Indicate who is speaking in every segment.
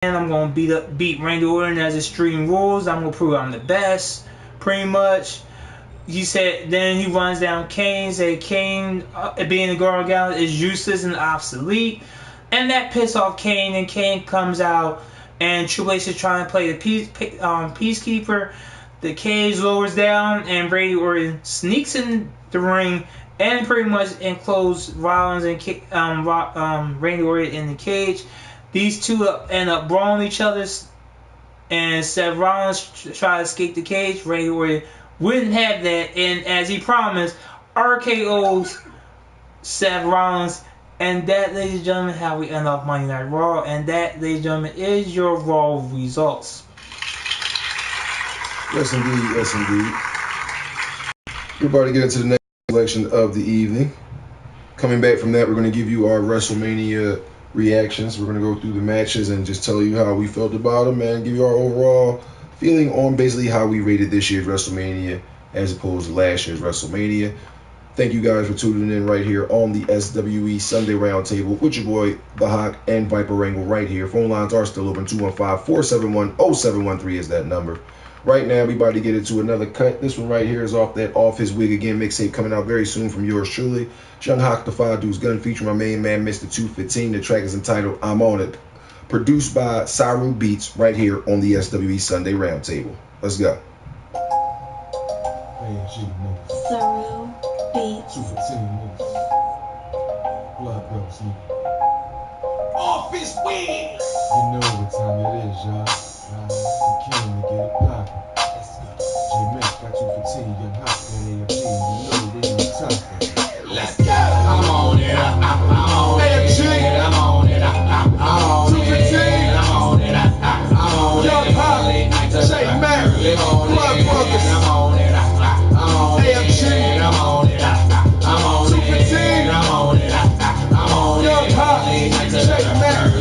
Speaker 1: and I'm gonna beat Randy Orton as Extreme Rules. I'm gonna prove I'm the best, pretty much. He said, then he runs down Kane, said Kane being a Girl Gal is useless and obsolete, and that pissed off Kane. And Kane comes out, and Triple H is trying to play the peacekeeper. The cage lowers down, and Randy Orton sneaks in the ring and pretty much enclosed Rollins and Randy Orton in the cage. These two end up brawling each other, and Seth Rollins tried to escape the cage. Randy Orton wouldn't have that, and as he promised, RKO's Seth Rollins. And that, ladies and gentlemen, how we end off Monday Night Raw. And that, ladies and gentlemen, is your Raw results.
Speaker 2: Yes, indeed. Yes, indeed. We're about to get into the next selection of the evening. Coming back from that, we're going to give you our WrestleMania reactions. We're going to go through the matches and just tell you how we felt about them and give you our overall feeling on basically how we rated this year's WrestleMania as opposed to last year's WrestleMania. Thank you guys for tuning in right here on the SWE Sunday Roundtable with your boy, the Haak and Viper Angle right here. Phone lines are still open. 215-471-0713 is that number. Right now, we about to get into another cut. This one right here is off that Off His Wig Again mixtape coming out very soon from yours truly. Young Haak the Five Dudes Gun featuring my main man, Mr. 215. The track is entitled I'm On It. Produced by Saru Beats right here on the SWE Sunday Roundtable. Let's go.
Speaker 3: Saru Beats.
Speaker 4: 215 Blood Brothers, nigga. Off His Wig! You know what time it is, y'all. You came to get it poppin'. J-Mac got 215, Young Haak, and AFG, you know they in the top. Let's go! I'm on it, I'm on it, I'm on it, I'm on it, 215, I'm on it, I'm on it, Young Haak, J-Mac, Blood Brothers, I'm on it, AFG, I'm on it, I'm on it, 215, I'm on it, I'm on it, Young Haak, J-Mac,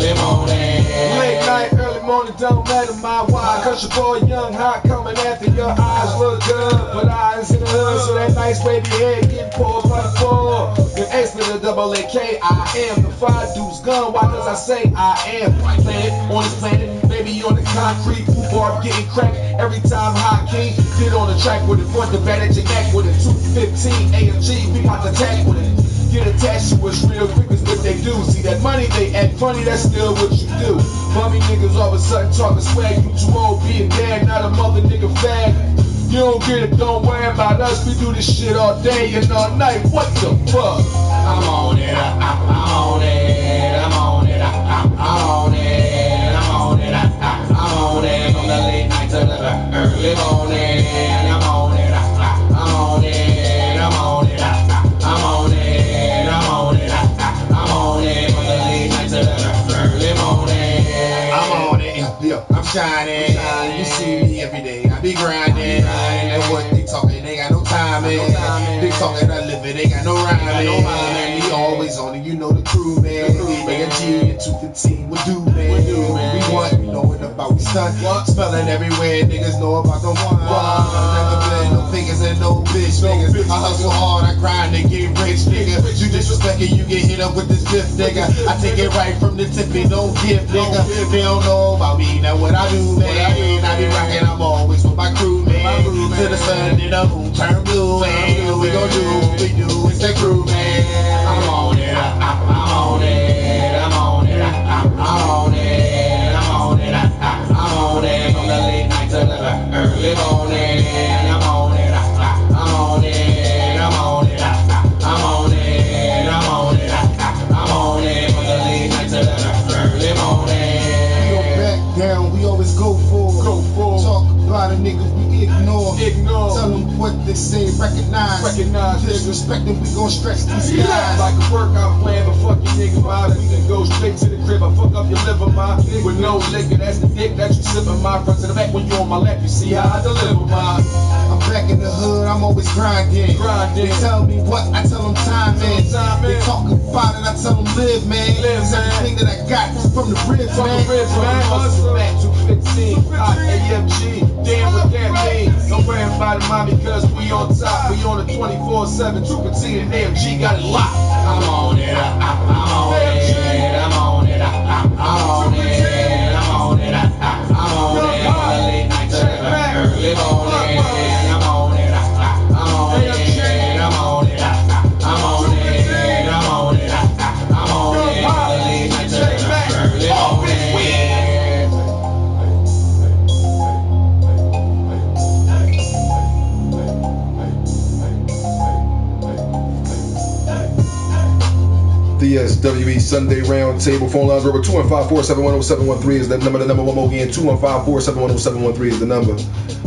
Speaker 4: late night, early morning, don't matter my why, cause your boy Young Haak coming after your eyes look good, but eyes in the hood, so that nice baby head getting pulled by the floor. The X to the double AK, I am the Five Dudes Gun. Why? Cause I say I am planet on this planet, baby on the concrete, bar getting cracked every time Haak King get on the track with it, front the back at your neck with it, 215 AMG, we got to attack with it. Get attached to us real quick is what they do. See that money they act funny, that's still what you do. Bummy niggas all of a sudden talking swag. You too old being dad, not a mother nigga fag. You don't get it, don't worry about us. We do this shit all day and all night. What the fuck? I'm on it, I'm on it, I'm on it, I'm on it, I'm on it, I'm on it. From the late night to the early morning. I'm on it, I'm on it, I'm on it, I'm on it. Yeah, I'm shining. You see me every day. I be grinding. And what they talking, they got no timing. They talking, I live it, they got no rhyming. We always on it, you know the crew, man. AMG and 215, what do, man? We want, you know it about we stunt. Spelling everywhere, niggas know about the one. Never been no figures and no bitch, niggas. I hustle hard, I grind to get rich, nigga. You disrespecting, you get hit up with this gift, nigga. I take it right from the tip, it don't give, nigga. They don't know about me, now what I do, man. I be rocking, I'm always with my crew, man. To the sun and the moon turn blue, man. We gon' do what we do, it's that crew, man. I'm on it, I'm on it, I'm on it, I'm on it, I'm on it, I'm on it. From the late night to the early morning. I'm on it, I'm on it, I'm on it, I'm on it, I'm on it, I'm on it. From the late night to the early morning. We don't back down, we always go forward. Talk about a nigga we ignore. Tell them what they say, recognize. Disrespect them, we gon' stretch these guys. Like a workout plan, but fuck you nigga, man. We can go straight to the crib, I fuck up your liver, man. With no liquor, that's the dick that you sippin', my front to the back when you on my lap, you see how I deliver, man. I'm back in the hood, I'm always grinding. They tell me what, I tell them time, man. They talk about it, I tell them live, man. Cause everything that I got is from the ribs, man. Hustle back 215, AMG, damn with that thing. Don't worry about it, mommy, cause we on top. We on the 24/7, 215 and AMG got it locked. I'm on it, I'm on it, I'm on it, I'm on it, I'm on it.
Speaker 2: SWE Sunday Roundtable. Phone lines are over 215-471-0713 is that number. The number one more again, 215-471-0713 is the number.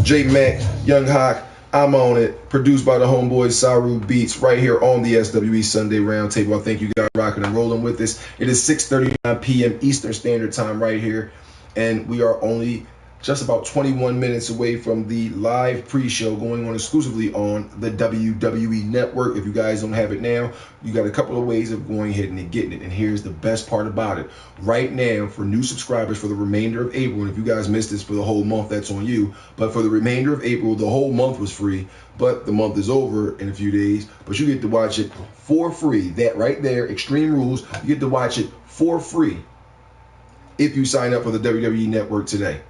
Speaker 2: J Mac, Young Haak, I'm on it. Produced by the homeboys Saru Beats right here on the SWE Sunday Roundtable. I thank you guys rocking and rolling with us. It is 6:39 p.m. Eastern Standard Time right here, and we are only just about 21 minutes away from the live pre-show going on exclusively on the WWE Network. If you guys don't have it now, you got a couple of ways of going ahead and getting it. And here's the best part about it. Right now, for new subscribers for the remainder of April, and if you guys missed this for the whole month, that's on you. But for the remainder of April, the whole month was free, but the month is over in a few days. But you get to watch it for free. That right there, Extreme Rules, you get to watch it for free if you sign up for the WWE Network today.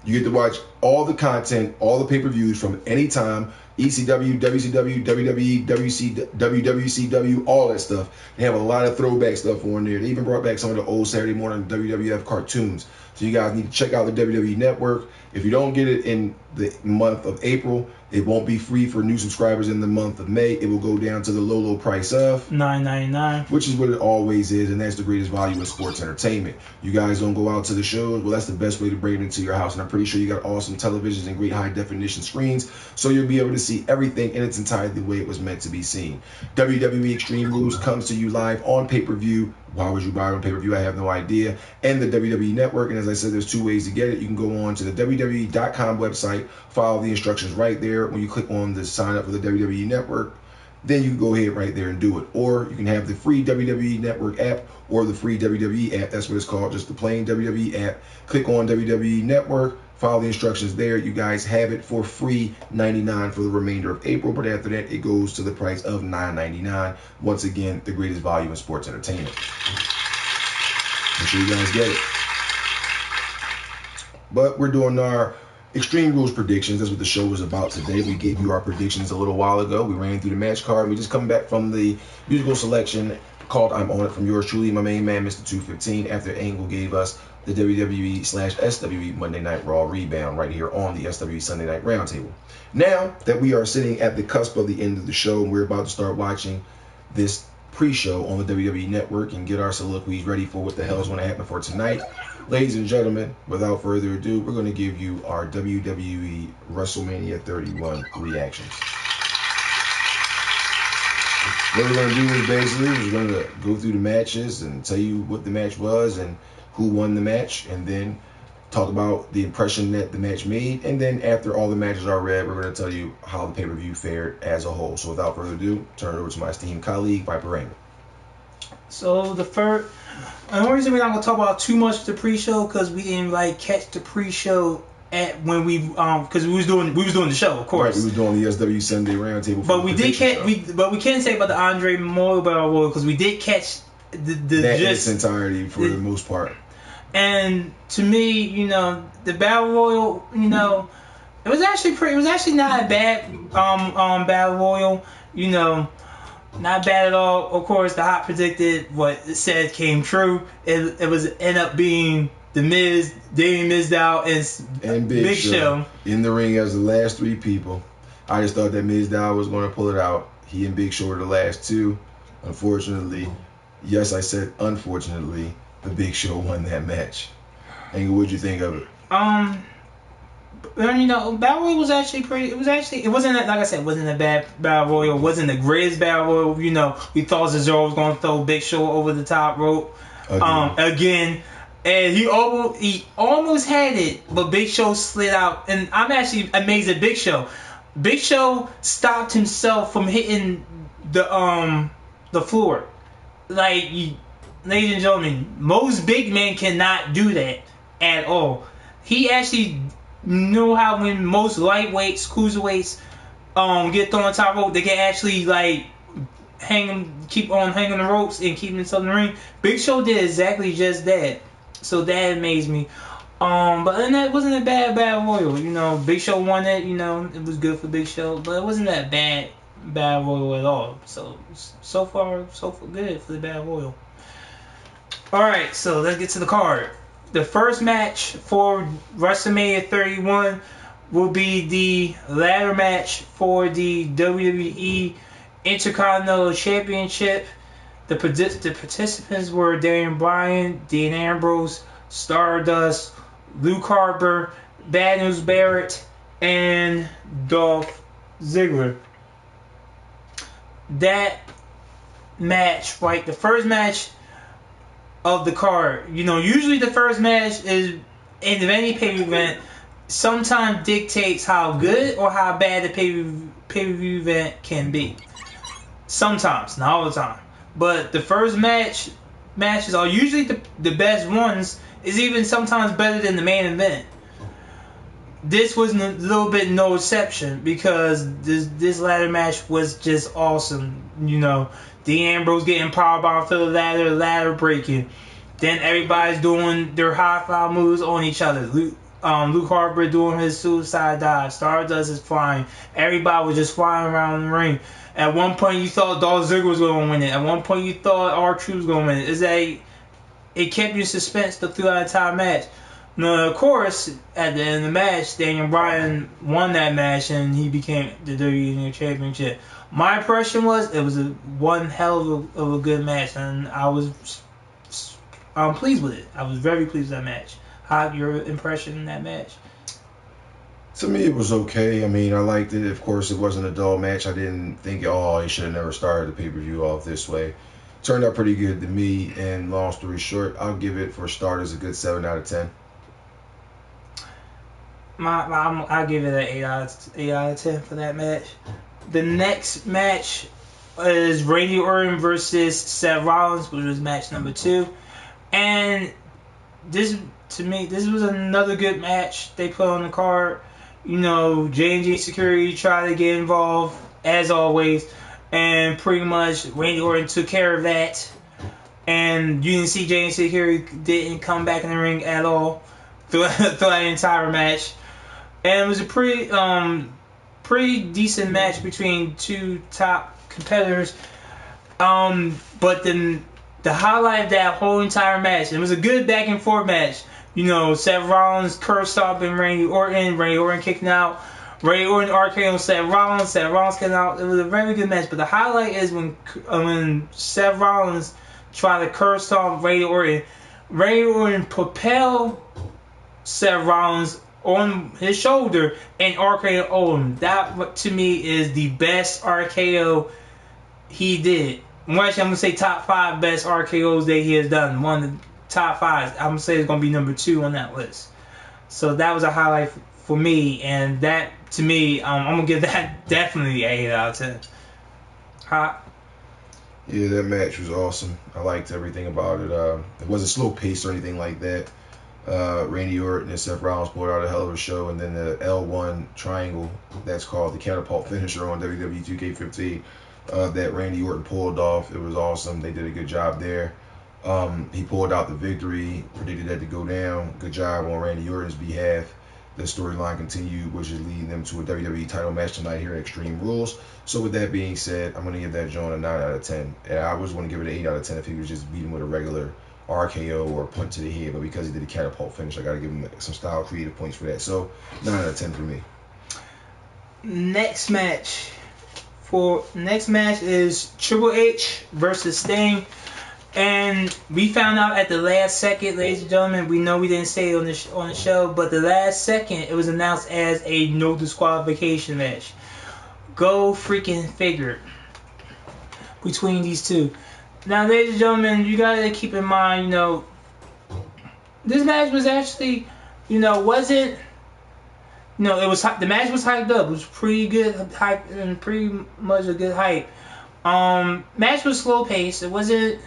Speaker 2: You get to watch all the content, all the pay-per-views from any time, ECW, WCW, WWE, WCW, all that stuff. They have a lot of throwback stuff on there. They even brought back some of the old Saturday morning WWF cartoons. So you guys need to check out the WWE Network. If you don't get it in the month of April, it won't be free for new subscribers in the month of May. It will go down to the low price of
Speaker 1: $9.99,
Speaker 2: which is what it always is, and that's the greatest value in sports entertainment. You guys don't go out to the shows. Well, that's the best way to bring it into your house, and I'm pretty sure you got awesome televisions and great high-definition screens, so you'll be able to see everything in its entirety the way it was meant to be seen. WWE Extreme Rules comes to you live on pay-per-view. Why would you buy it on pay-per-view? I have no idea. And the WWE Network. And as I said, there's two ways to get it. You can go on to the WWE.com website, follow the instructions right there. When you click on the sign up for the WWE Network, then you can go ahead right there and do it. Or you can have the free WWE Network app or the free WWE app. That's what it's called, just the plain WWE app. Click on WWE Network, follow the instructions there. You guys have it for free, $99 for the remainder of April. But after that, it goes to the price of $9.99. Once again, the greatest value in sports entertainment. Make sure you guys get it. But we're doing our Extreme Rules predictions. That's what the show was about today. We gave you our predictions a little while ago. We ran through the match card. We just come back from the musical selection called I'm On It from yours truly, my main man, Mr. 215, after Angle gave us the WWE/SWE Monday Night Raw rebound right here on the SWE Sunday Night Roundtable. Now that we are sitting at the cusp of the end of the show and we're about to start watching this pre-show on the WWE Network and get our soliloquies ready for what the hell is going to happen for tonight, ladies and gentlemen, without further ado, we're going to give you our WWE WrestleMania 31 reactions. What we're going to do is basically we're going to go through the matches and tell you what the match was and who won the match, and then talk about the impression that the match made. And then after all the matches are read, we're going to tell you how the pay-per-view fared as a whole. So without further ado, turn it over to my esteemed colleague, Viper Angle.
Speaker 1: So the first, and the reason we're not gonna talk about too much of the pre-show because we didn't like catch the pre-show at when we because we was doing the show, of course.
Speaker 2: Right, we was doing the SW Sunday Roundtable.
Speaker 1: But we did catch but we can't say about the Andre Memorial Battle Royal because we did catch the
Speaker 2: that
Speaker 1: just
Speaker 2: in its entirety for the most part.
Speaker 1: And to me, you know, the Battle Royal, you know, it was actually not a bad Battle Royal, you know. Not bad at all. Of course, the Hot predicted what it said came true. It was end up being The Miz, Damien Mizdow, and Big Show
Speaker 2: in the ring as the last three people. I just thought that Mizdow was going to pull it out. He and Big Show were the last two. Unfortunately, yes, I said unfortunately, the Big Show won that match. Angle, what'd you think of it?
Speaker 1: You know, Battle Royal was actually pretty. It wasn't like I said, it wasn't a bad Battle Royal. It wasn't the greatest Battle Royal. You know, we thought Cesaro was going to throw Big Show over the top rope again, and he almost had it, but Big Show slid out. And I'm actually amazed at Big Show. Big Show stopped himself from hitting the floor. Like, ladies and gentlemen, most big men cannot do that at all. He actually knew how when most lightweights, cruiserweights, get thrown on top rope, they can actually like keep on hanging the ropes and keep themselves in the ring. Big Show did exactly just that, so that amazed me. But then that wasn't a bad Battle Royal. You know, Big Show won it. You know, it was good for Big Show, but it wasn't that bad Battle Royal at all. So far so good for the Battle Royal. All right, so let's get to the card. The first match for WrestleMania 31 will be the ladder match for the WWE Intercontinental Championship. The participants were Daniel Bryan, Dean Ambrose, Stardust, Luke Harper, Bad News Barrett, and Dolph Ziggler. That match, like the first match of the card, usually the first match is in any pay-per-view event sometimes dictates how good or how bad the pay-per-view event can be. Sometimes, not all the time. But the first matches are usually the best ones, is even sometimes better than the main event. This was a little bit no exception, because this ladder match was just awesome. Dean Ambrose getting powerbomb for the ladder breaking. Then everybody's doing their high fly moves on each other. Luke Harper doing his suicide dive. Stardust is flying. Everybody was just flying around the ring. At one point, you thought Dolph Ziggler was going to win it. At one point, you thought R-Truth was going to win it. It kept you in suspense throughout the entire match. Now, of course, at the end of the match, Daniel Bryan won that match and he became the WWE Championship. My impression was it was one hell of a good match, and I'm pleased with it. I was very pleased with that match. How your impression in that match?
Speaker 2: To me, it was okay. I mean, I liked it. Of course, it wasn't a dull match. I didn't think, he should have never started the pay-per-view off this way. Turned out pretty good to me, and long story short, I'll give it, for starters, a good 7 out of 10.
Speaker 1: I'll give it an 8 out of 10 for that match. The next match is Randy Orton versus Seth Rollins, which was match number 2. And this was another good match they put on the card. J&J Security tried to get involved, as always, and pretty much Randy Orton took care of that. And you didn't see J&J Security didn't come back in the ring at all throughout the entire match. And it was a pretty decent match between two top competitors. But then the highlight of that whole entire match, it was a good back and forth match. Seth Rollins curb stomping Randy Orton kicking out, Randy Orton RKO Seth Rollins kicking out. It was a very good match. But the highlight is when Seth Rollins tried to curb stomp Randy Orton propelled Seth Rollins on his shoulder and RKO him. That, to me, is the best RKO he did. Well, actually, I'm going to say top 5 best RKOs that he has done. One of the top 5. I'm going to say it's going to be number 2 on that list. So that was a highlight for me. And that, to me, I'm going to give that definitely an 8 out of 10. Haak?
Speaker 2: Yeah, that match was awesome. I liked everything about it. It wasn't slow paced or anything like that. Randy Orton and Seth Rollins pulled out a hell of a show, and then the L1 triangle, that's called the catapult finisher on WWE 2K15, that Randy Orton pulled off. It was awesome. They did a good job there. He pulled out the victory, predicted that to go down. Good job on Randy Orton's behalf. The storyline continued, which is leading them to a WWE title match tonight here at Extreme Rules. So with that being said, I'm going to give that joint a 9 out of 10. And I was going to give it an 8 out of 10 if he was just beating with a regular RKO or punch to the head, but because he did a catapult finish, I got to give him some style creative points for that. So 9 out of 10 for me.
Speaker 1: Next match is Triple H versus Sting, and we found out at the last second, ladies and gentlemen. We know we didn't say it on the show, but the last second it was announced as a no disqualification match. Go freaking figure between these two. Now, ladies and gentlemen, you gotta keep in mind, this match was actually, wasn't, it was, the match was hyped up. It was pretty good hype, and pretty much a good hype. Match was slow paced. It wasn't,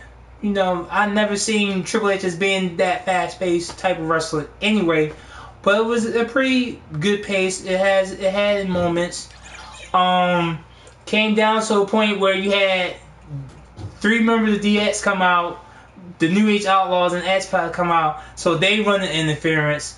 Speaker 1: I've never seen Triple H as being that fast paced type of wrestler anyway. But it was a pretty good pace. It had moments. Came down to a point where you had 3 members of DX come out, the New Age Outlaws and X-Pac come out, so they run the interference.